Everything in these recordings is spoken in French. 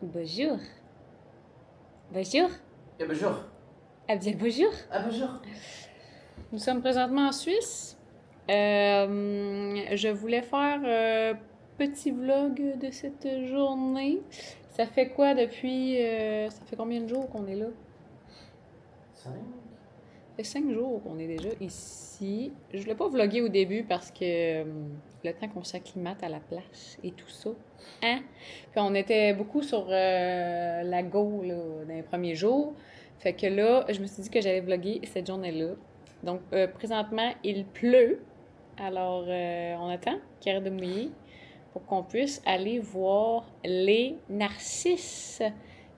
Bonjour. Bonjour. Bonjour. Ah bien, bonjour. Bonjour. Nous sommes présentement en Suisse. Je voulais faire un petit vlog de cette journée. Ça fait quoi depuis... ça fait combien de jours qu'on est là? 5. Ça fait 5 jours qu'on est déjà ici. Je voulais pas vlogger au début parce que le temps qu'on s'acclimate à la place et tout ça. Hein? Puis on était beaucoup sur la go là, dans les premiers jours. Fait que là, je me suis dit que j'allais vlogger cette journée-là. Donc présentement, il pleut. Alors on attend qu'il arrête de mouiller pour qu'on puisse aller voir les narcisses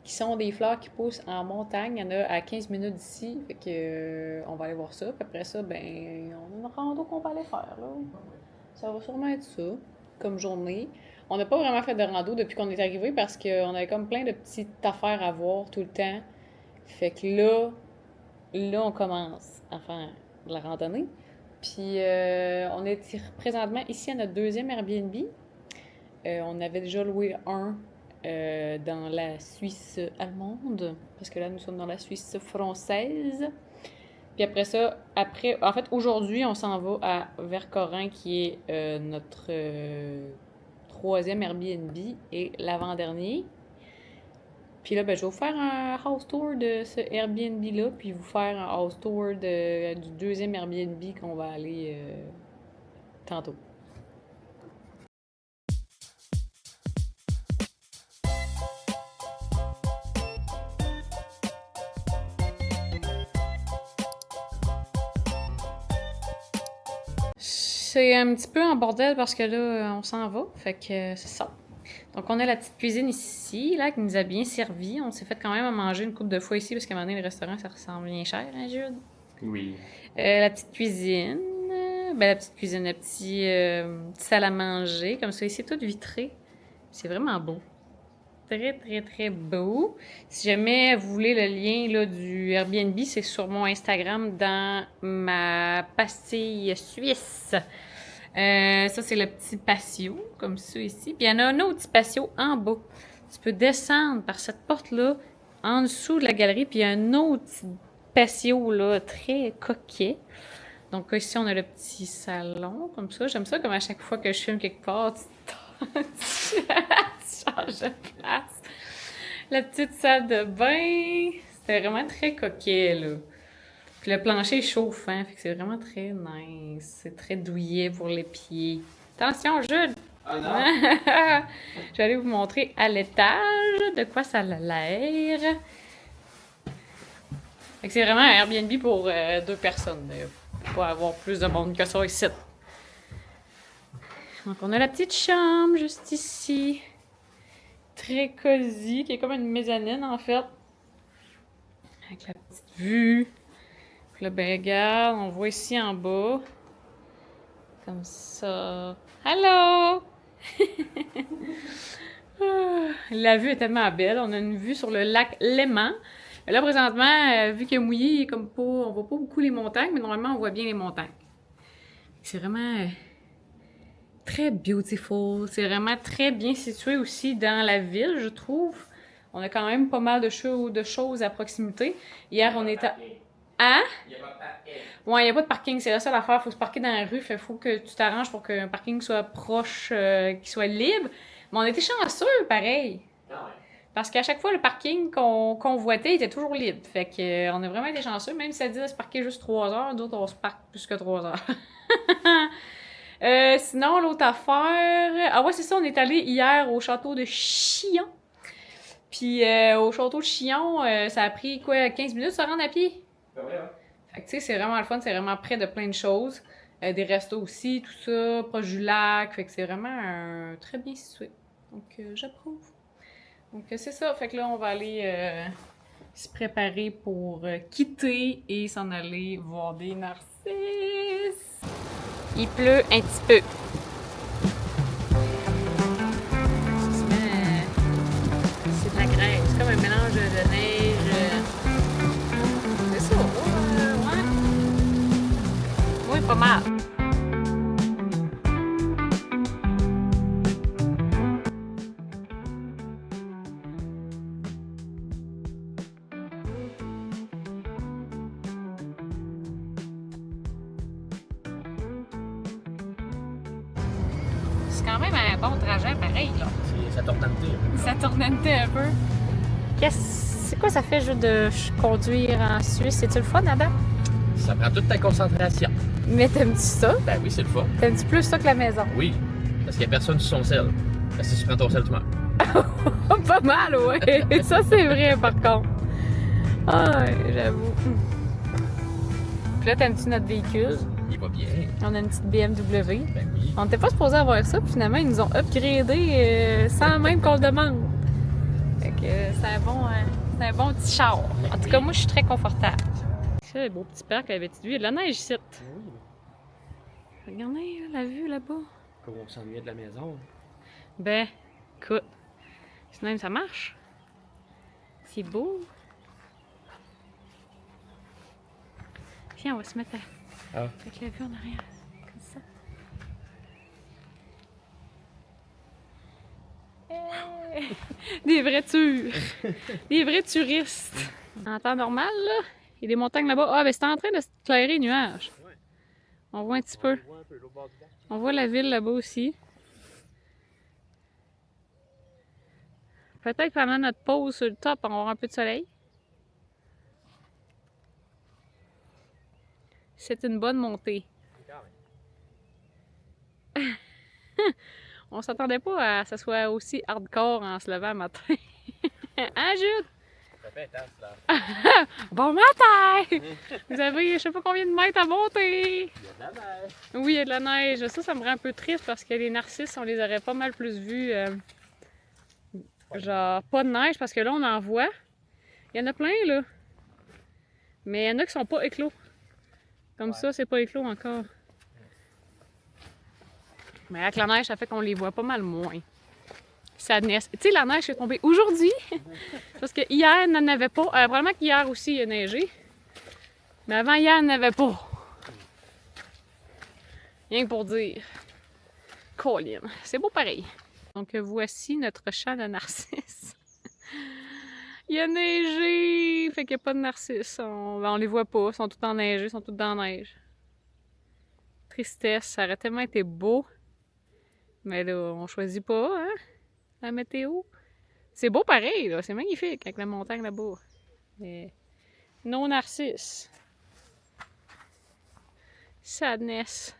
qui sont des fleurs qui poussent en montagne. Il y en a à 15 minutes d'ici. Fait que on va aller voir ça. Puis après ça, ben, on a une rando qu'on va aller faire, là. Ça va sûrement être ça, comme journée. On n'a pas vraiment fait de rando depuis qu'on est arrivé parce qu'on avait comme plein de petites affaires à voir tout le temps. Fait que là, on commence à faire de la randonnée. Puis on est présentement ici à notre deuxième Airbnb. On avait déjà loué un dans la Suisse allemande, parce que là, nous sommes dans la Suisse française. Puis après ça, en fait, aujourd'hui, on s'en va à Vercorin, qui est notre troisième Airbnb et l'avant-dernier. Puis là, ben, je vais vous faire un house tour de ce Airbnb-là, puis vous faire un house tour du deuxième Airbnb qu'on va aller tantôt. C'est un petit peu en bordel parce que là, on s'en va. Fait que c'est ça. Donc, on a la petite cuisine ici, là, qui nous a bien servi. On s'est fait quand même à manger une couple de fois ici parce qu'à un moment donné, le restaurant, ça ressemble bien cher, hein, Jude? Oui. La petite cuisine. La petite cuisine, le petit salle à manger. Comme ça, ici, tout vitré. C'est vraiment beau. Très, très, très beau. Si jamais vous voulez le lien là, du Airbnb, c'est sur mon Instagram dans ma pastille suisse. Ça, c'est le petit patio, comme ça ici. Puis il y en a un autre petit patio en bas. Tu peux descendre par cette porte-là, en dessous de la galerie, puis il y a un autre petit patio là, très coquet. Donc ici, on a le petit salon, comme ça. J'aime ça, comme à chaque fois que je filme quelque part, tu changes de place. La petite salle de bain, c'était vraiment très coquet, là. Puis le plancher est chauffant, fait que c'est vraiment très nice. C'est très douillet pour les pieds. Attention, Jude! Ah non! Je vais aller vous montrer à l'étage de quoi ça a l'air. Fait que c'est vraiment un Airbnb pour 2 personnes. Pour avoir plus de monde que ça ici. Donc on a la petite chambre juste ici. Très cosy, qui est comme une mezzanine en fait. Avec la petite vue. Puis là, ben regarde, on voit ici en bas. Comme ça. Allô! La vue est tellement belle. On a une vue sur le lac Léman. Là, présentement, vu qu'il est mouillé, il est comme pas, on voit pas beaucoup les montagnes, mais normalement, on voit bien les montagnes. C'est vraiment très beautiful. C'est vraiment très bien situé aussi dans la ville, je trouve. On a quand même pas mal de choses à proximité. Hier, on était... Hein? Il n'y a pas de parking. Ouais, il n'y a pas de parking, c'est la seule affaire. Il faut se parquer dans la rue. Il faut que tu t'arranges pour qu'un parking soit proche, qu'il soit libre. Mais on était chanceux, pareil. Ah ouais. Parce qu'à chaque fois, le parking qu'on convoitait était toujours libre. Fait que, on a vraiment été chanceux. Même si ça disait de se parquer juste 3 heures, d'autres, on se parque plus que 3 heures. Sinon, l'autre affaire... Ah ouais, c'est ça, on est allé hier au château de Chillon. Puis au château de Chillon, ça a pris quoi, 15 minutes de se rendre à pied? Ben ouais, ouais. Fait que tu sais, c'est vraiment le fun, c'est vraiment près de plein de choses. Des restos aussi, tout ça, proche du lac. Fait que c'est vraiment très bien situé. Donc j'approuve. Donc c'est ça, fait que là on va aller se préparer pour quitter et s'en aller voir des narcisses. Il pleut un petit peu. C'est de la grêle, c'est comme un mélange de neige. C'est ça, ouais. Oui, pas mal. c'est quand même un bon trajet pareil, là. C'est sa tornalité. Ça tournait un peu. C'est quoi ça fait juste de conduire en Suisse? C'est-tu le fun, Adam? Ça prend toute ta concentration. Mais t'aimes-tu ça? Ben oui, c'est le fun. T'aimes-tu plus ça que la maison? Oui, parce qu'il n'y a personne sur son sel. Parce que si tu prends ton sel, tu meurs. Pas mal, ouais. Ça, c'est vrai, par contre. Ah, ouais, j'avoue. Puis là, t'aimes-tu notre véhicule? Il va bien. On a une petite BMW. Ben oui. On n'était pas supposé avoir ça, puis finalement, ils nous ont upgradé sans même qu'on le demande. Fait que c'est un bon petit char. En tout cas, moi, je suis très confortable. C'est le beau petit parc avec la petite vue. Il y a de la neige ici. Oui. Regardez la vue là-bas. Comme on s'ennuyait de la maison. Ben, écoute, sinon ça marche. C'est beau. Viens, on va se mettre avec la vue en arrière, comme ça. Hey! Des vrais turs! Des vrais touristes! En temps normal, là, il y a des montagnes là-bas. Ah, ben c'est en train de s'éclairer les nuages. On voit un petit peu. On voit la ville là-bas aussi. Peut-être pendant notre pause sur le top, on va avoir un peu de soleil. C'est une bonne montée. On s'attendait pas à que ça soit aussi hardcore en se levant le matin. Hein, Jude? Ça fait intense, là. Bon matin! Vous avez je sais pas combien de mètres à monter. Il y a de la neige. Oui, il y a de la neige. Ça me rend un peu triste parce que les narcisses, on les aurait pas mal plus vus. Genre, pas de neige parce que là, on en voit. Il y en a plein, là. Mais il y en a qui sont pas éclos. Comme ça, c'est pas éclos encore. Mais avec la neige, ça fait qu'on les voit pas mal moins. Sadness. Tu sais, la neige est tombée aujourd'hui. Parce que hier, il n'en avait pas. Probablement qu'hier aussi, il a neigé. Mais avant hier, il n'en avait pas. Rien que pour dire. Colin. C'est beau pareil. Donc, voici notre champ de narcisses. Il a neigé! Fait qu'il n'y a pas de narcisses. On les voit pas. Ils sont tous enneigés. Ils sont tous dans la neige. Tristesse. Ça aurait tellement été beau. Mais là, on choisit pas, hein? La météo. C'est beau pareil, là. C'est magnifique avec la montagne là-bas. Mais nos narcisses. Sadness.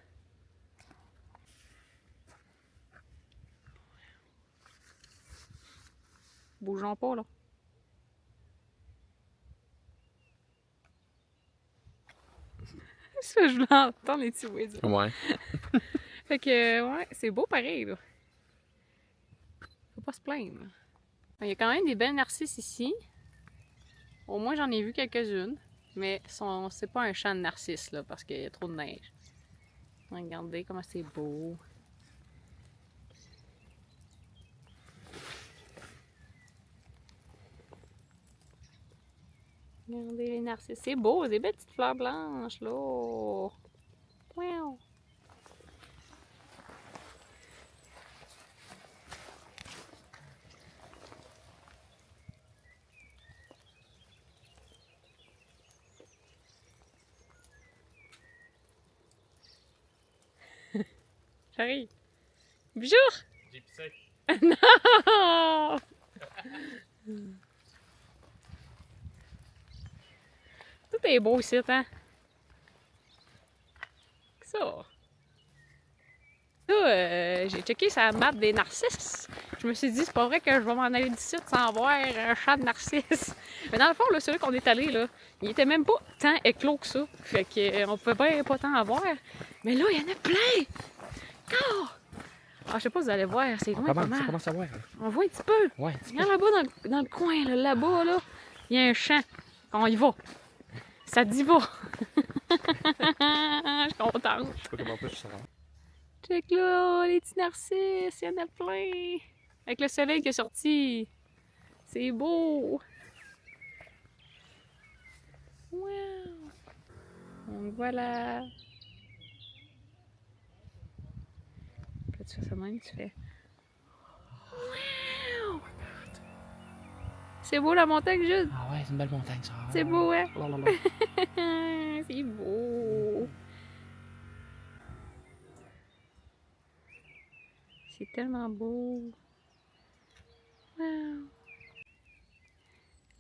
Bougeons pas, là. Ça, je voulais entendre les petits whiz. Ouais. Fait que, ouais, c'est beau pareil, là. Faut pas se plaindre. Il y a quand même des belles narcisses ici. Au moins, j'en ai vu quelques-unes. Mais c'est pas un champ de narcisses, là, parce qu'il y a trop de neige. Regardez comment c'est beau. Regardez les narcisses. C'est beau, des belles petites fleurs blanches, là. Wow! J'arrive. Bonjour! J'ai pissé. Non! Tout est beau ici, hein? Ça. Là, j'ai checké sa map des narcisses. Je me suis dit, c'est pas vrai que je vais m'en aller d'ici sans voir un champ de narcisses. Mais dans le fond, là, celui qu'on est allé, là, il était même pas tant éclos que ça. Fait qu'on pouvait pas tant en voir. Mais là, il y en a plein! Oh! Ah, je sais pas si vous allez voir, c'est loin pas mal. Ça commence à voir. On voit un petit peu. Ouais. Regarde là-bas dans le coin, là-bas, là, il y a un champ. On y va. Ça dit va. Je suis contente. Je sais pas comment je saurais. Check là, les petits narcisses, il y en a plein. Avec le soleil qui est sorti. C'est beau. Wow. Donc voilà. Puis là, tu fais ça de même, tu fais. Wow. C'est beau la montagne, juste. Ah ouais, c'est une belle montagne, ça. C'est beau, hein? Blablabla. C'est beau. C'est tellement beau. Wow.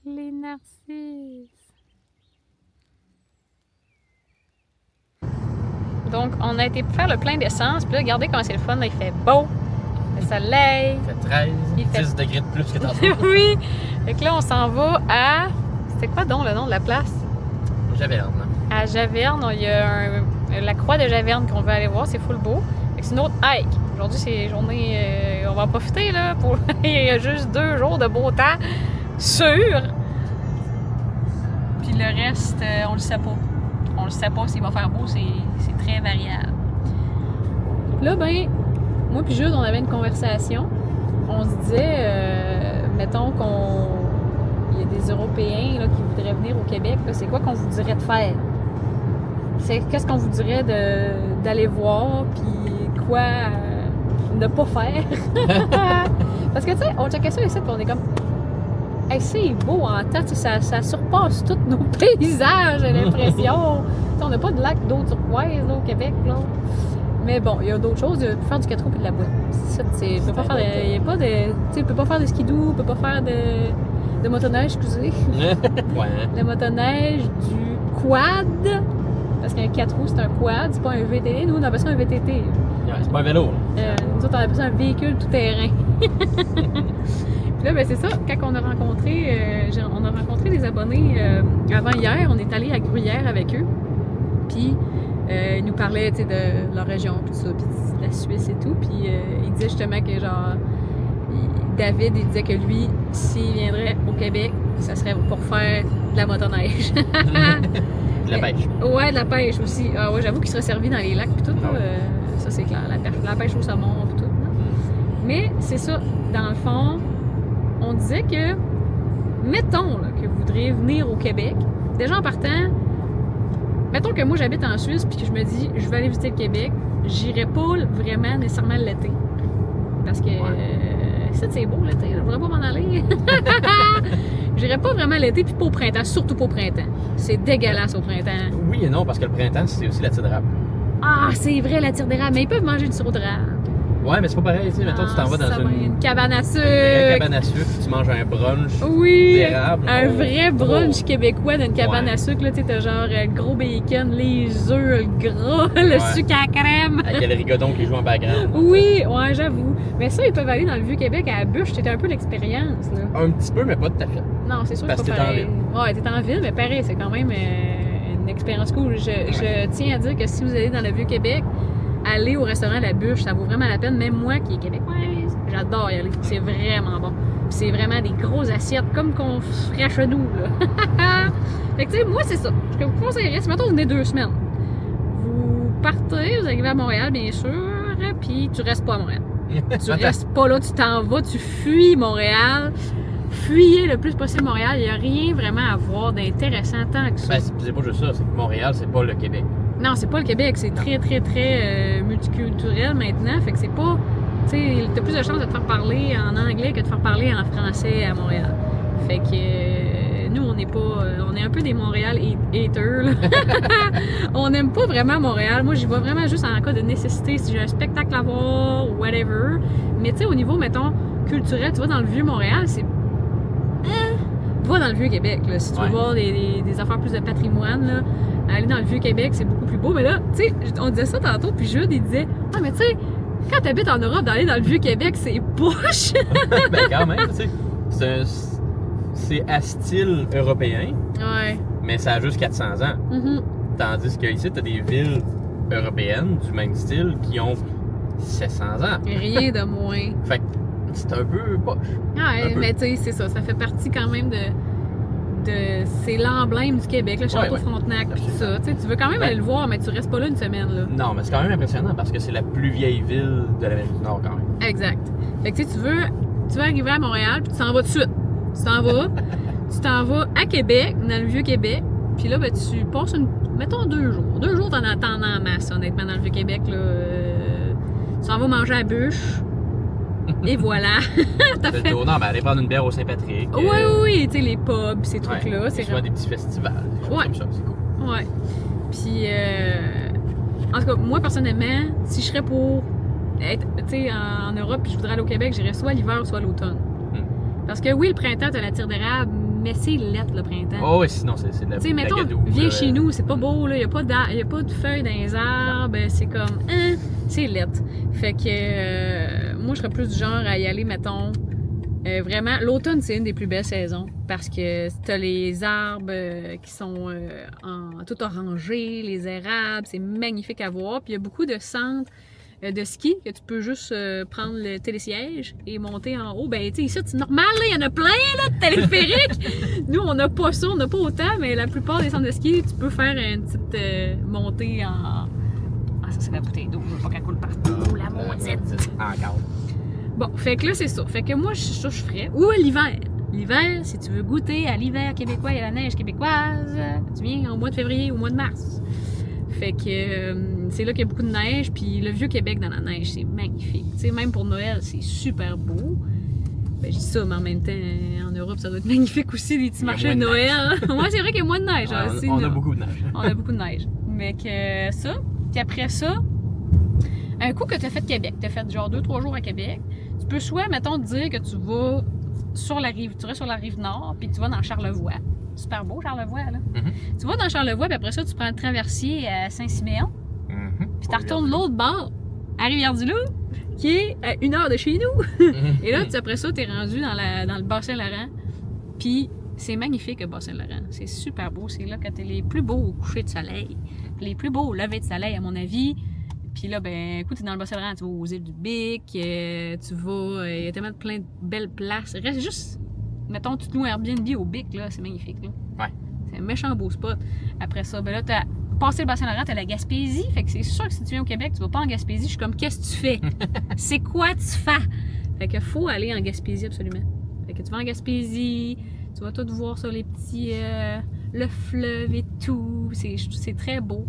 Les narcisses. Donc, on a été faire le plein d'essence. Puis là, regardez comment c'est le fun. Là, il fait beau. Le soleil. Il fait 13, Il fait 10 degrés de plus que tantôt. Oui. Fait que là, on s'en va à... C'était quoi donc le nom de la place? Javerne. À Javerne. Il y a la croix de Javerne qu'on veut aller voir. C'est full beau. Fait que c'est une autre hike. Aujourd'hui, c'est journée... on va en profiter, là. Pour... Il y a juste 2 jours de beau temps. Sûr. Puis le reste, on le sait pas. On le sait pas s'il va faire beau. C'est très variable. Là, ben... Moi puis Jude, on avait une conversation. On se disait, mettons qu'il y a des Européens là, qui voudraient venir au Québec. Là, c'est quoi qu'on vous dirait de faire? Qu'est-ce qu'on vous dirait d'aller voir, puis quoi ne pas faire? Parce que, tu sais, on checkait ça ici, puis on est comme... Hey, c'est beau en temps, ça surpasse tous nos paysages, j'ai l'impression. On n'a pas de lac d'eau turquoise là, au Québec, là. Mais bon, il y a d'autres choses. Il peut faire du 4 roues et de la boîte. Ça, tu peux pas faire peut pas faire de skidoo, tu peux pas faire de motoneige, excusez. Ouais. Le motoneige, du quad. Parce qu'un 4 roues, c'est un quad, c'est pas un VTT. Nous, on appelle ça un VTT. Ouais, c'est pas un vélo. Nous autres, on appelle ça un véhicule tout-terrain. Puis là, ben c'est ça. Quand on a rencontré des abonnés avant hier, on est allé à Gruyère avec eux. Puis... ils nous parlaient de leur région, tout ça, puis de la Suisse et tout. Puis il disait justement que, genre, David, il disait que lui, s'il viendrait au Québec, ça serait pour faire de la motoneige. De la pêche. Ouais, de la pêche aussi. Ah ouais, j'avoue qu'il serait servi dans les lacs, puis tout. Ah ouais. Ça, c'est clair. La pêche au saumon, puis tout. Là. Mais c'est ça. Dans le fond, on disait que, mettons là, que vous voudriez venir au Québec, déjà en partant. Mettons que moi, j'habite en Suisse puis que je me dis, je vais aller visiter le Québec, j'irai pas vraiment nécessairement l'été. Parce que ça, c'est beau l'été, je voudrais pas m'en aller. J'irai pas vraiment l'été puis pas au printemps, surtout pas au printemps. C'est dégueulasse au printemps. Oui et non, parce que le printemps, c'est aussi la tire d'érable. Ah, c'est vrai, la tire d'érable, mais ils peuvent manger du sirop d'érable. Ouais, mais c'est pas pareil, tu sais, mettons, tu t'en vas dans une cabane à sucre. Une vraie cabane à sucre, tu manges un brunch d'érable. Un vrai brunch Oh. québécois d'une cabane à sucre, là, tu sais, t'as genre gros bacon, les œufs, le gras, le sucre à crème. Avec le rigodon qui joue en background. Oui, ouais, j'avoue. Mais ça, ils peuvent aller dans le Vieux-Québec à la bûche, c'était un peu l'expérience, là. Un petit peu, mais pas tout à fait. Non, c'est sûr que Parce c'est que pas t'es en pareil. Ouais, t'es en ville, mais pareil, c'est quand même une expérience cool. Je tiens à dire que si vous allez dans le Vieux-Québec, aller au restaurant La Bûche, ça vaut vraiment la peine. Même moi qui est québécoise, j'adore y aller. C'est vraiment bon. Puis c'est vraiment des grosses assiettes, comme qu'on ferait chez nous, là. Fait que, tu sais, moi, c'est ça. Ce que vous conseillerais, c'est mettons, vous venez 2 semaines. Vous partez, vous arrivez à Montréal, bien sûr, puis tu restes pas à Montréal. Tu restes pas là, tu t'en vas, tu fuis Montréal. Fuyez le plus possible Montréal. Il n'y a rien vraiment à voir d'intéressant tant que ça. Ben, c'est pas juste ça, c'est que Montréal, c'est pas le Québec. Non, c'est pas le Québec, c'est très, très, très multiculturel maintenant. Fait que c'est pas. Tu sais, t'as plus de chances de te faire parler en anglais que de te faire parler en français à Montréal. Fait que nous, on n'est pas. On est un peu des Montréal haters, là. On n'aime pas vraiment Montréal. Moi, j'y vais vraiment juste en cas de nécessité, si j'ai un spectacle à voir ou whatever. Mais tu sais, au niveau, mettons, culturel, tu vas dans le vieux Montréal, c'est. Va dans le Vieux-Québec, là. Si tu veux voir des affaires plus de patrimoine, là, aller dans le Vieux-Québec, c'est beaucoup plus beau. Mais là, tu sais, on disait ça tantôt, puis Jude, il disait « Ah, mais tu sais, quand t'habites en Europe, d'aller dans le Vieux-Québec, c'est poche! » Ben, quand même, tu sais. C'est à style européen, Ouais. mais ça a juste 400 ans. Mm-hmm. Tandis qu'ici, t'as des villes européennes du même style qui ont 700 ans. Rien de moins. Fait que c'est un peu poche. Ouais, mais tu sais, c'est ça. Ça fait partie quand même de c'est l'emblème du Québec, le Château Frontenac, tout ça. Tu sais, tu veux quand même aller le voir, mais tu restes pas là une semaine, là. Non, mais c'est quand même impressionnant parce que c'est la plus vieille ville de l'Amérique du Nord, quand même. Exact. Fait que tu sais, tu veux arriver à Montréal, puis tu t'en vas tout de suite. Tu t'en vas à Québec, dans le Vieux-Québec, puis là, ben, tu passes mettons 2 jours. 2 jours, t'en attends en masse, honnêtement, dans le Vieux-Québec, là. Tu t'en vas manger à la bûche. Et voilà! T'as fait... Non, mais aller prendre une bière au Saint-Patrick. Oui, tu sais, les pubs, ces trucs-là. C'est souvent des petits festivals, des choses comme ça, c'est cool. Ouais. Puis, en tout cas, moi, personnellement, si je serais pour tu sais, en Europe, puis je voudrais aller au Québec, j'irais soit l'hiver, soit l'automne. Parce que oui, le printemps, t'as la tire d'érable, mais c'est lettre le printemps. Oh oui, sinon c'est de la Tu sais, mettons, gadoue, viens chez nous, c'est pas beau, là, y a pas de feuilles dans les arbres, c'est comme, c'est lettre. Fait que moi, je serais plus du genre à y aller, mettons, vraiment, l'automne, c'est une des plus belles saisons parce que t'as les arbres qui sont tout orangés, les érables, c'est magnifique à voir. Puis il y a beaucoup de centres de ski que tu peux juste prendre le télésiège et monter en haut. Ben, tu sais, ici, c'est normal, il y en a plein, là, de téléphériques. Nous, on n'a pas ça, on n'a pas autant, mais la plupart des centres de ski, tu peux faire une petite montée en... Ah, ça, c'est la bouteille d'eau, je veux pas qu'elle coule partout, la maudite. Encore. Bon, fait que là, c'est ça. Fait que moi, ça, je ferais. Ou l'hiver. L'hiver, si tu veux goûter à l'hiver québécois et à la neige québécoise, tu viens au mois de février ou au mois de mars. Fait que c'est là qu'il y a beaucoup de neige, puis le vieux Québec dans la neige, c'est magnifique. Tu sais, même pour Noël, c'est super beau. Ben, je dis ça, mais en même temps, en Europe, ça doit être magnifique aussi, les petits marchés de Noël. Moi, c'est vrai qu'il y a moins de neige. Ouais, on a beaucoup de neige. On a beaucoup de neige. Mais que ça, puis après ça, un coup que tu as fait Québec, tu as fait genre 2-3 jours à Québec, tu peux soit, mettons, te dire que tu vas sur la rive, tu restes sur la rive nord, puis tu vas dans Charlevoix. Super beau, Charlevoix, là. Tu vas dans Charlevoix, puis après ça, tu prends le traversier à Saint-Siméon, puis tu retournes l'autre bord, à Rivière-du-Loup, qui est à 1 heure de chez nous. Et là, après ça, tu es rendu dans le Bas-Saint-Laurent, puis c'est magnifique, le Bas-Saint-Laurent. C'est super beau. C'est là que tu es les plus beaux au coucher de soleil, les plus beaux au lever de soleil, à mon avis. Puis là, ben, écoute, t'es dans le Bas-Saint-Laurent, tu vas aux îles du Bic, tu vas, il y a tellement de plein de belles places. Reste juste, mettons, tu te loues un Airbnb au Bic, là, c'est magnifique, là. Ouais. C'est un méchant beau spot. Après ça, ben là, t'as passé le Bas-Saint-Laurent, t'as la Gaspésie, fait que c'est sûr que si tu viens au Québec, tu vas pas en Gaspésie. Je suis comme, qu'est-ce que tu fais? C'est quoi tu fais? Fait que faut aller en Gaspésie, absolument. Fait que tu vas en Gaspésie, tu vas tout voir sur les petits, le fleuve et tout. C'est très beau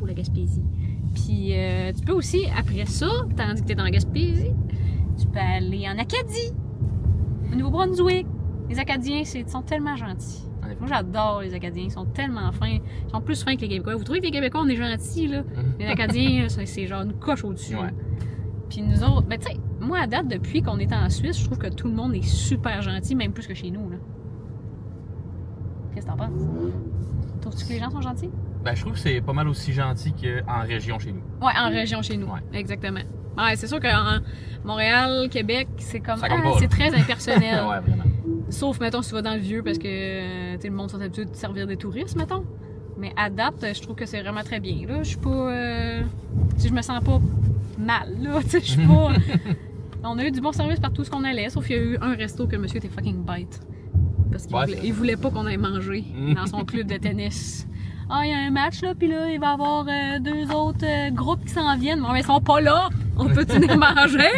la Gaspésie. Puis tu peux aussi, après ça, tandis que tu es dans la Gaspésie, tu peux aller en Acadie, au Nouveau-Brunswick. Les Acadiens, ils sont tellement gentils. Moi, j'adore les Acadiens. Ils sont tellement fins. Ils sont plus fins que les Québécois. Vous trouvez que les Québécois, on est gentils, là? Les Acadiens, c'est genre une coche au-dessus. Ouais. Puis nous autres, ben tu sais, moi, à date, depuis qu'on est en Suisse, je trouve que tout le monde est super gentil, même plus que chez nous, là. Qu'est-ce que t'en penses? Trouves-tu que les gens sont gentils? Ben, je trouve que c'est pas mal aussi gentil qu'en région chez nous. Ouais, en région chez nous. Ouais. Exactement. Ouais, c'est sûr qu'en Montréal, Québec, c'est comme. Ça c'est très impersonnel. Ouais, vraiment. Sauf, mettons, si tu vas dans le vieux parce que le monde sont habitués de servir des touristes, mettons. Mais à date, je trouve que c'est vraiment très bien. Là, je suis pas. Si je me sens pas mal, là. Tu sais, je suis pas. On a eu du bon service partout ce qu'on allait, sauf qu'il y a eu un resto que le monsieur était fucking bête. Parce qu'il voulait pas qu'on aille manger dans son club de tennis. Ah, il y a un match, là, puis là, il va y avoir 2 autres groupes qui s'en viennent. Mais ils sont pas là! On peut-tu venir manger?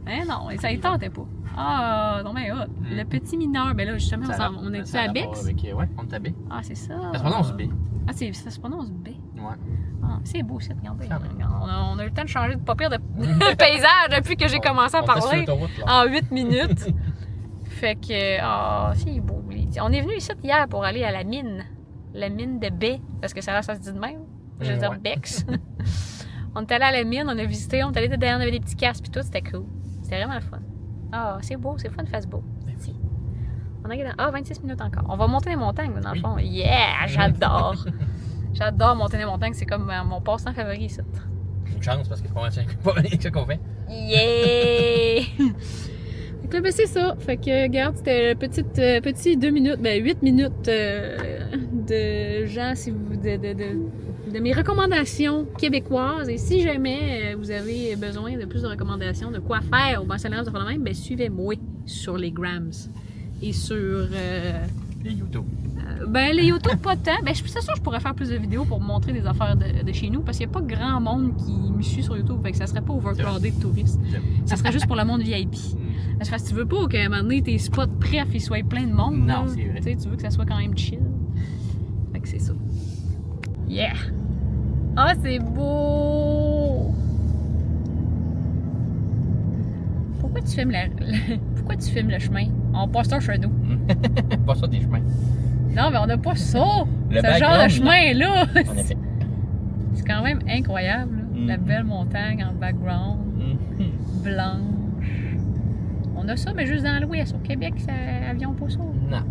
Ben non, ça y tentait pas. Ah, non, mais le petit mineur, ben là, justement, on est-tu à Bex? Ouais, on est à B. Ah, c'est ça. Ça se prononce B. Ah, ça se prononce B. Ouais. Ah, c'est beau, ça, regardez. On a eu le temps de changer de pas pire de paysage depuis que j'ai commencé à parler en 8 minutes. Fait que, c'est beau. On est venu ici hier pour aller à la mine de baie, parce que ça se dit de même. Je veux dire Bex. On est allé à la mine, on a visité, on est allé derrière, on avait des petits casques puis tout, c'était cool. C'était vraiment le fun. Ah, c'est beau, c'est fun de faire beau. On a 26 minutes encore. On va monter les montagnes, dans le fond. Yeah, j'adore. J'adore monter les montagnes, c'est comme mon passe-temps favori, ça. Une chance, parce que c'est pas ça qu'on fait. Yeah! Fait que là, ben, c'est ça. Fait que, regarde, c'était petit 2 minutes, 8 minutes de gens, si vous, de mes recommandations québécoises. Et si jamais vous avez besoin de plus de recommandations de quoi faire au Bas-Saint-Laurent de même, ben suivez-moi sur les Grams et sur... les YouTube. Les YouTube, pas tant. Ben, c'est sûr que je pourrais faire plus de vidéos pour montrer des affaires de chez nous, parce qu'il n'y a pas grand monde qui me suit sur YouTube, fait que ça serait pas overcrowded de touristes. Ça serait juste pour le monde VIP. Parce que tu veux pas qu'à un moment donné, tes spots bref, ils soient pleins de monde. Non, c'est vrai. T'sais, tu veux que ça soit quand même chill. Fait que c'est ça. Yeah! Ah, c'est beau! Pourquoi tu filmes le chemin? On passe ça chez nous. Pas ça des chemins. Non, mais on n'a pas ça! Le ce genre de chemin-là! En effet. C'est quand même incroyable, là. La belle montagne en background. blanche. On a ça, mais juste dans l'Ouest. Au Québec, avions pas ça. Non.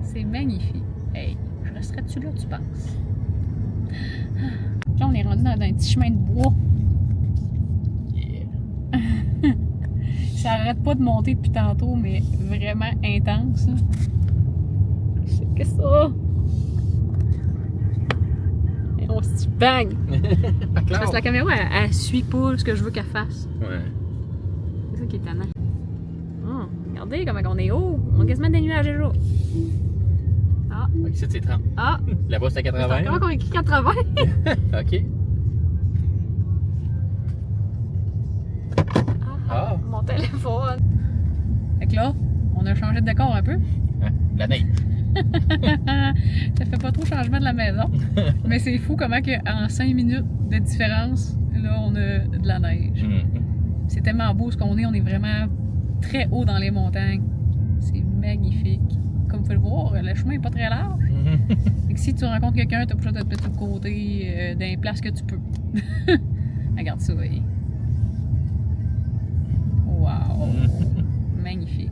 C'est magnifique. Hey, je resterais-tu là, tu penses? Là, on est rendu dans un petit chemin de bois. Yeah. Ça arrête pas de monter depuis tantôt, mais vraiment intense. C'est que ça? Et on se dit bang! Parce que la caméra, elle suit pas ce que je veux qu'elle fasse. Ouais. C'est ça qui est étonnant. Oh, regardez comment on est haut. On a quasiment des nuages déjà. Ah. Ici, c'est 30. Ah! Là-bas, c'est à 80. C'est encore qu'on écrit 80. OK. Ah. Mon téléphone. Fait que là, on a changé de décor un peu. Hein? La neige. Ça fait pas trop changement de la maison. Mais c'est fou comment en 5 minutes de différence, là, on a de la neige. C'est tellement beau ce qu'on est. On est vraiment très haut dans les montagnes. C'est magnifique. Comme vous pouvez le voir, le chemin est pas très large. Fait que si tu rencontres quelqu'un, t'as pas besoin de te mettre sur le côté d'un place que tu peux. Regarde ça, oui. Wow! Magnifique.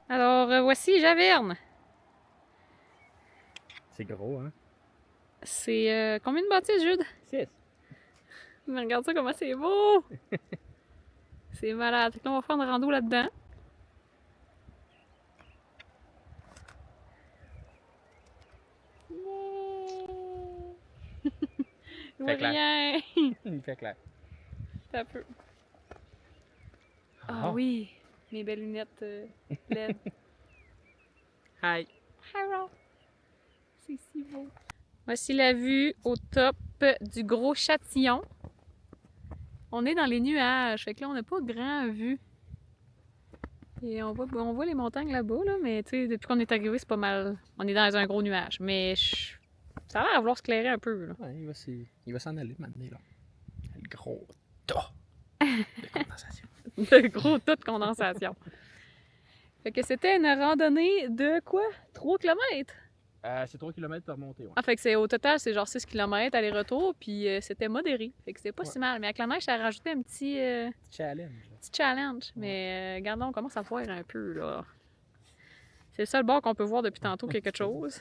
Alors, voici Javerne. C'est gros, hein? C'est combien de bâtisses, Jude? 6. Mais regarde ça, comment c'est beau! C'est malade. Fait que là, on va faire une rando là-dedans. Je vois rien! Il fait clair. Un peu. Ah oui! Mes belles lunettes LED. Hi! Hello! C'est si beau. Voici la vue au top du Gros Châtillon. On est dans les nuages, fait que là on n'a pas grand vue. Et on voit les montagnes là-bas, là, mais tu sais, depuis qu'on est arrivé, c'est pas mal. On est dans un gros nuage, mais ça a l'air à vouloir se clairer un peu. Là. Ouais, il va s'en aller maintenant, là. Le gros tas de condensation. Le gros tas de condensation. Fait que c'était une randonnée de quoi? 3 km? C'est 3 km de remontée, ouais. Ah, fait que c'est au total, c'est genre 6 km aller-retour, puis c'était modéré. Fait que c'était pas si mal. Mais avec la neige, ça a rajouté un petit Challenge. challenge. Mais regardons, on commence à voir un peu, là. C'est le seul bord qu'on peut voir depuis tantôt quelque chose.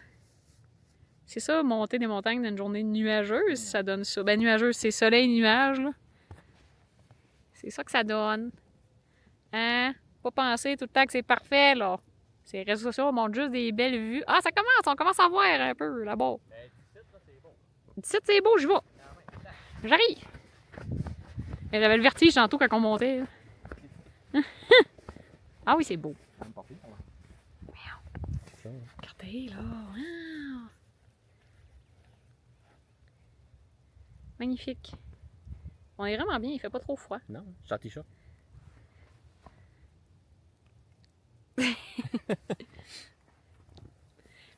C'est ça, monter des montagnes dans une journée nuageuse, ça donne ça. Ben, nuageuse, c'est soleil-nuage, là. C'est ça que ça donne. Hein? Pas penser tout le temps que c'est parfait, là. Ces réseaux sociaux montrent juste des belles vues. Ah, ça commence! On commence à voir un peu, là-bas. Ben, 17, là, c'est beau. 17, c'est beau, j'y vais. J'arrive! Et j'avais le vertige tantôt quand on montait. Là. Ah oui, c'est beau. Regardez, là. Wow. Magnifique. On est vraiment bien, il fait pas trop froid. Non, je suis en t-shirt.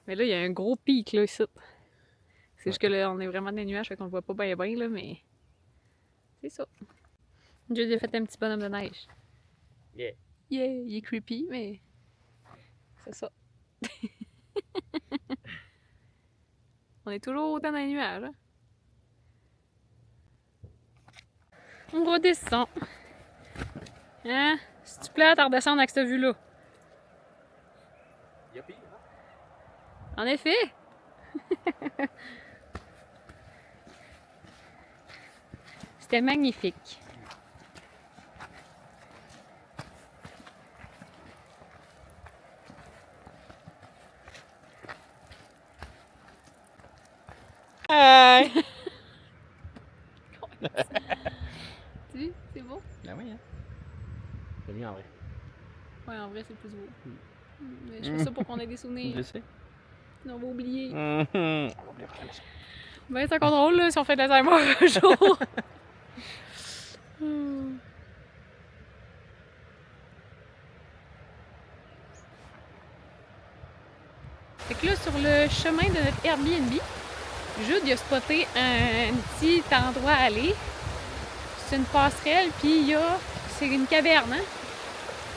Mais là, il y a un gros pic, là, ici. C'est juste que là, on est vraiment dans les nuages, fait qu'on le voit pas bien, là, mais... C'est ça. Jude a fait un petit bonhomme de neige. Yeah. Yeah, il est creepy, mais... C'est ça. On est toujours autant dans les nuages, hein? On redescend. Hein? Si tu plais à redescendre avec cette vue-là. Il y a pire, hein? En effet! C'était magnifique. Hi! Tu vois, c'est beau? Ben oui, hein? C'est mieux en vrai. Ouais, en vrai, c'est plus beau. Mais je fais ça pour qu'on ait des souvenirs. Je sais. On va oublier. Mm-hmm. Ben, c'est encore drôle, là, si on fait de l'Alzheimer un jour. Fait que là, sur le chemin de notre Airbnb, Jude, il a spoté un petit endroit à aller. C'est une passerelle, puis il y a... C'est une caverne, hein?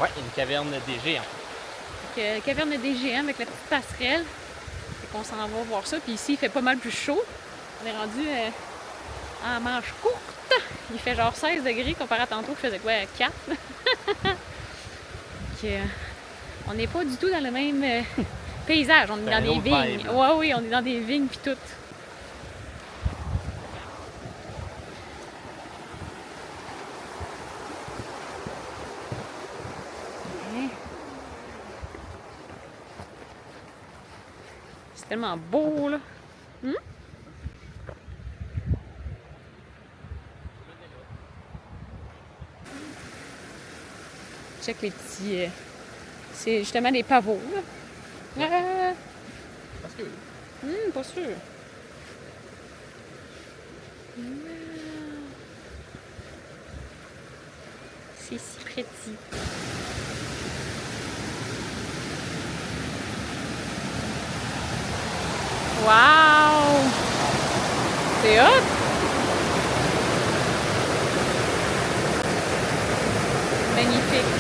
Ouais, une caverne des géants. Fait que, caverne des géants avec la petite passerelle. Fait qu'on s'en va voir ça. Puis ici, il fait pas mal plus chaud. On est rendu en manche courte. Il fait genre 16 degrés comparé à tantôt, je faisais quoi, 4? Que, on n'est pas du tout dans le même paysage, on est dans des vignes. Vibe. Ouais, oui, on est dans des vignes pis tout. C'est tellement beau, là. Check les petits... c'est justement des pavots, là. Parce que Pas sûr. C'est si petit. Wow! C'est hot! Magnifique.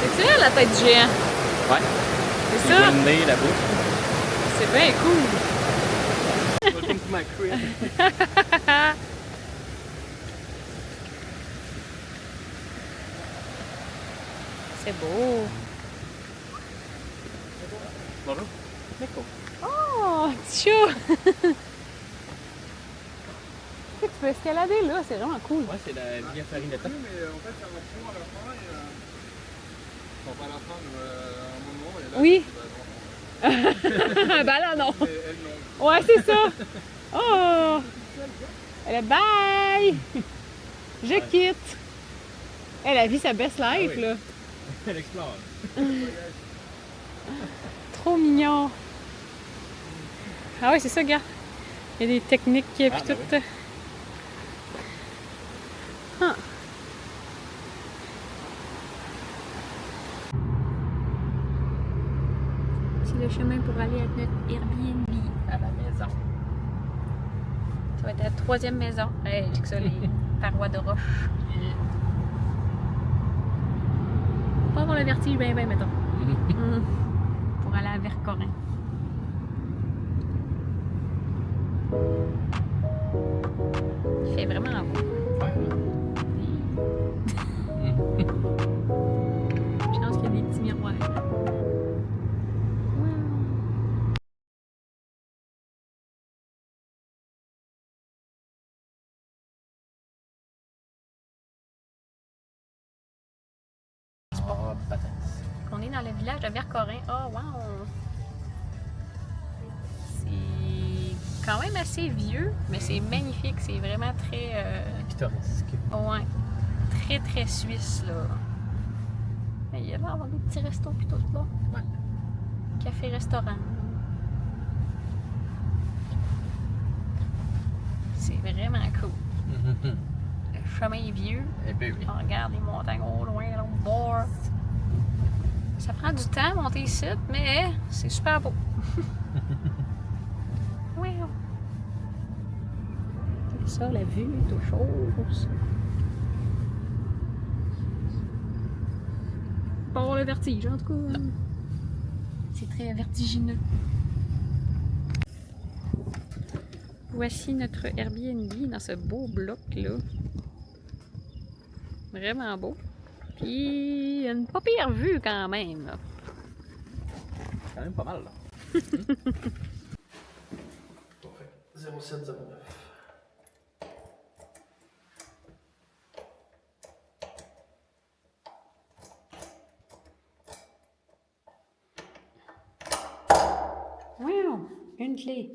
C'est ça la tête du géant? ouais. C'est C'est ça? Wendy là-bas. C'est bien cool. Welcome to my crib. C'est beau. Bonjour. D'accord. Oh, petit chat! Tu peux escalader là, c'est vraiment cool. Ouais, c'est la Via Farinetta. Oui, mais en fait, il y a un pont à la fin et. Enfin, pas à la fin, mais à un moment. Et là, Oui. bah, Ben là, non. non. Et elle, non. Ouais, c'est ça. Oh! Elle est bye! Je quitte. Elle a vu sa best life, Ah oui. là. Elle explore. Trop mignon. Ah oui, c'est ça, gars. Il y a des techniques puis Ah, tout. ben Ah. C'est le chemin pour aller à notre Airbnb. À la maison. Ça va être la 3e maison. Hey, j'ai que ça, les parois de roche. Yeah. Pas avoir le vertige, ben, mettons. Pour aller à Vercorin. Il fait vraiment beau. Je pense qu'il y a des petits miroirs. Wow. Oh, patate. On est dans le village de Vercorin. Oh, wow! C'est quand même assez vieux, mais c'est magnifique. C'est vraiment très... Pittoresque. ouais. Très, très suisse, là. Il y a l'air d'avoir des petits restos pis tout, là. Ouais. Café-restaurant. C'est vraiment cool. Le chemin est vieux. Eh ben oui. On regarde les montagnes au loin, là, au bord. Ça prend du temps à monter ici, mais c'est super beau. Wow. Ça, la vue est autre chose. Pas avoir le vertige, en tout cas. C'est très vertigineux. Voici notre Airbnb dans ce beau bloc-là. Vraiment beau. Puis, une pas pire vue quand même. Là. C'est quand même pas mal, là. 0709. Wow! Une clé.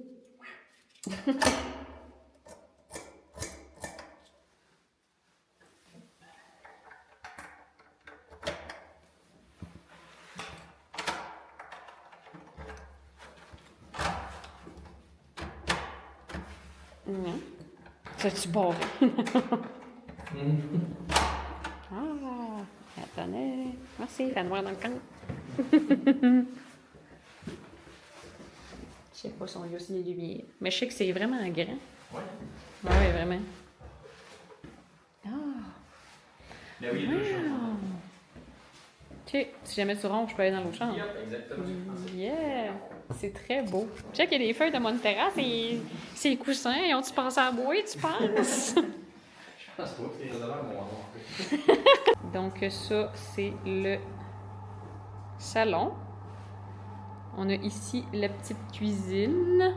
Non. Ça-tu barré? Ah! Attendez. Merci, la noire dans le camp. Je sais pas si on y a aussi les lumières. Mais je sais que c'est vraiment grand. Ouais. Oui, vraiment. Ah! Mais oui, il y a deux chambres. Ok, si jamais tu rompes, je peux aller dans l'autre chambre. Yep, exactement. Yeah! C'est très beau. Check, il y a des feuilles de Montera, ces coussins, ils ont-tu pensé à bois, tu penses? Ah, c'est toi, c'est réservé à mon nom en fait. Donc ça, c'est le salon. On a ici la petite cuisine.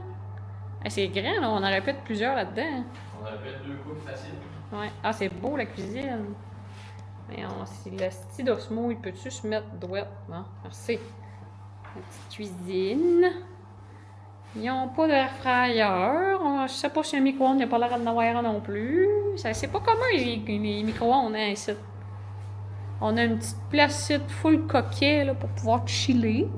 Ah, c'est grand, là. On en répète plusieurs là-dedans. On aurait fait 2 coupes faciles. Ouais. Ah, c'est beau, la cuisine. Mais si le style d'Osmo, il peut-tu se mettre droit? Bon, merci. La petite cuisine. Ils n'ont pas d'air fryer. Je sais pas si un micro-ondes, il n'y a pas l'air d'en avoir un non plus. C'est pas commun, les micro-ondes, hein, ici. On a une petite placette full coquet, là, pour pouvoir chiller.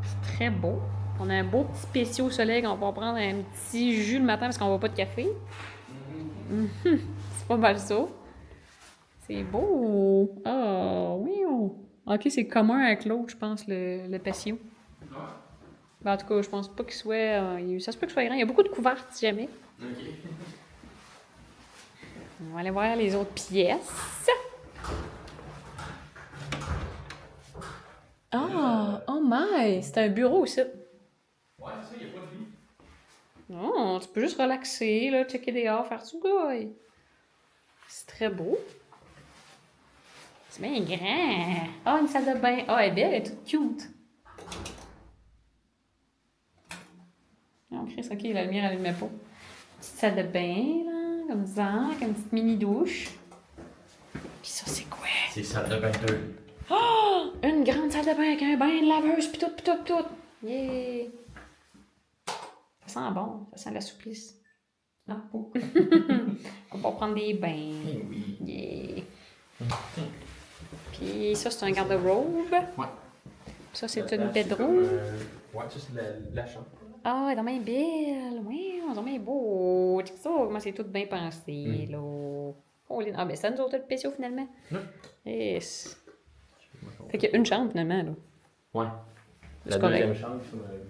C'est très beau. On a un beau petit spécial au soleil qu'on va prendre un petit jus le matin parce qu'on ne boit pas de café. C'est pas mal ça. C'est beau. Ah, oui. Ok, c'est commun avec l'autre, je pense, le patio. Ouais. Ben, en tout cas, je pense pas qu'il soit. Ça se peut qu'il soit grand. Il y a beaucoup de couvertes, si jamais. Ok. On va aller voir les autres pièces. Ah, oh my! C'est un bureau aussi. Ouais, c'est ça, il n'y a pas de lit. Non, tu peux juste relaxer, là, checker dehors, faire tout goy. C'est très beau. C'est bien grand. Ah, une salle de bain. Ah, elle est belle, elle est toute cute. Non, Chris, ok, la lumière, elle allumait pas. Petite salle de bain, là, comme ça, avec une petite mini-douche. Puis ça, c'est quoi? C'est salle de bain 2. Oh! Une grande salle de bain avec un bain, une laveuse, pis tout, pis tout, pis tout. Yeah! Ça sent bon, ça sent la souplisse. Ah, oh. On va prendre des bains. Eh oui. Yeah! Puis ça, c'est un garde-robe. Ouais. Ça, c'est Là, une c'est bedroom. Ouais, ça, c'est la chambre. Ah, elle est vraiment belle. Ouais, elle est vraiment beau. Tu sais ça, comment c'est tout bien pensé, là. Oh, ah, ben ça nous autres le PCO finalement. Ouais. Yes. Fait qu'il y a une chambre finalement, là. Ouais. La C'est correct. deuxième chambre,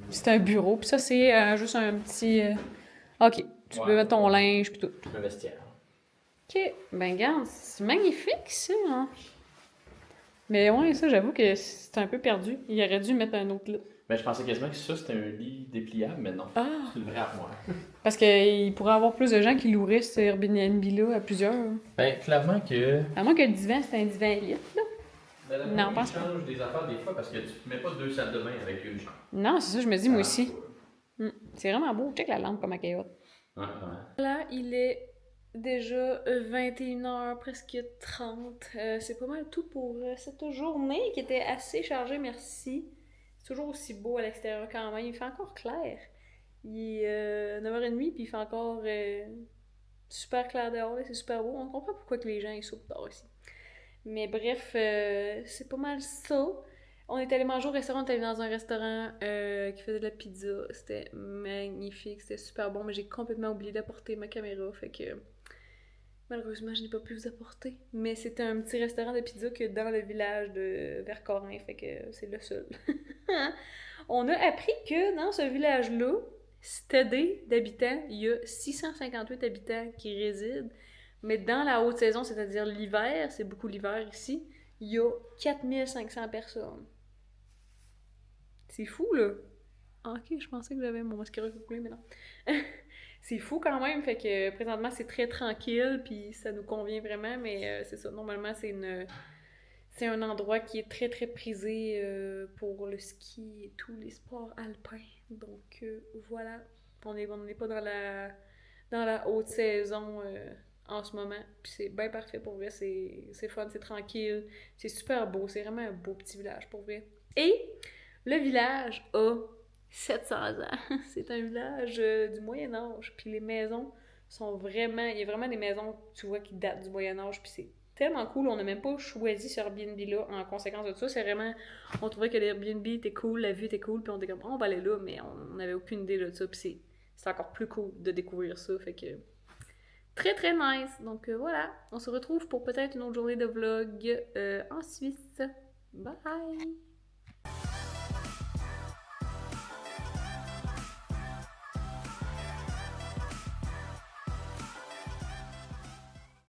C'est un bureau, puis ça, c'est juste un petit. Ok, tu peux mettre ton linge, puis tout. le vestiaire. Ok, ben, regarde, c'est magnifique, ça, hein. Mais ouais, ça, j'avoue que c'est un peu perdu. Il aurait dû mettre un autre lit. Ben, je pensais quasiment que ça, c'était un lit dépliable, mais non. Ah! C'est une vraie armoire. Parce qu'il pourrait y avoir plus de gens qui loueraient ce Airbnb-là à plusieurs. Ben, clairement que. À moins que le divan, c'est un divan lit, là. Ben, Non, tu pense pas. changes des affaires des fois parce que tu ne mets pas 2 salles de bain avec une chambre. Non, c'est ça, je me dis, moi aussi. C'est vraiment beau. Check la lampe comme elle est haute. Ouais. Là, il est déjà 21h, presque 30. C'est pas mal tout pour cette journée qui était assez chargée, merci. C'est toujours aussi beau à l'extérieur quand même. Il fait encore clair. Il est 9h30 puis il fait encore super clair dehors. C'est super beau. On comprend pourquoi que les gens ils sautent dehors ici. Mais bref, c'est pas mal ça. On est allé manger au restaurant, on est allé dans un restaurant qui faisait de la pizza. C'était magnifique, c'était super bon, mais j'ai complètement oublié d'apporter ma caméra, fait que malheureusement je n'ai pas pu vous apporter. Mais c'était un petit restaurant de pizza que dans le village de Vercorin, fait que c'est le seul. On a appris que dans ce village-là, c'est d'habitants, il y a 658 habitants qui résident, mais dans la haute saison, c'est-à-dire l'hiver, c'est beaucoup l'hiver ici, il y a 4500 personnes. C'est fou, là. Ah, ok, je pensais que j'avais mon mascara coulé, mais non. C'est fou quand même, fait que présentement, c'est très tranquille, puis ça nous convient vraiment, mais c'est ça, normalement, c'est un endroit qui est très, très prisé pour le ski et tous les sports alpins. Donc, voilà. On n'est pas dans la haute saison en ce moment, puis c'est bien parfait pour vrai, c'est fun, c'est tranquille, c'est super beau, c'est vraiment un beau petit village pour vrai. Et le village a 700 ans. C'est un village du Moyen-Âge. Puis les maisons sont vraiment... Il y a vraiment des maisons, tu vois, qui datent du Moyen-Âge. Puis c'est tellement cool. On n'a même pas choisi ce Airbnb-là en conséquence de ça. C'est vraiment... On trouvait que l'Airbnb était cool, la vue était cool. Puis on était comme, on va aller là. Mais on n'avait aucune idée de ça. Puis c'est encore plus cool de découvrir ça. Fait que... Très, très nice. Donc voilà. On se retrouve pour peut-être une autre journée de vlog en Suisse. Bye!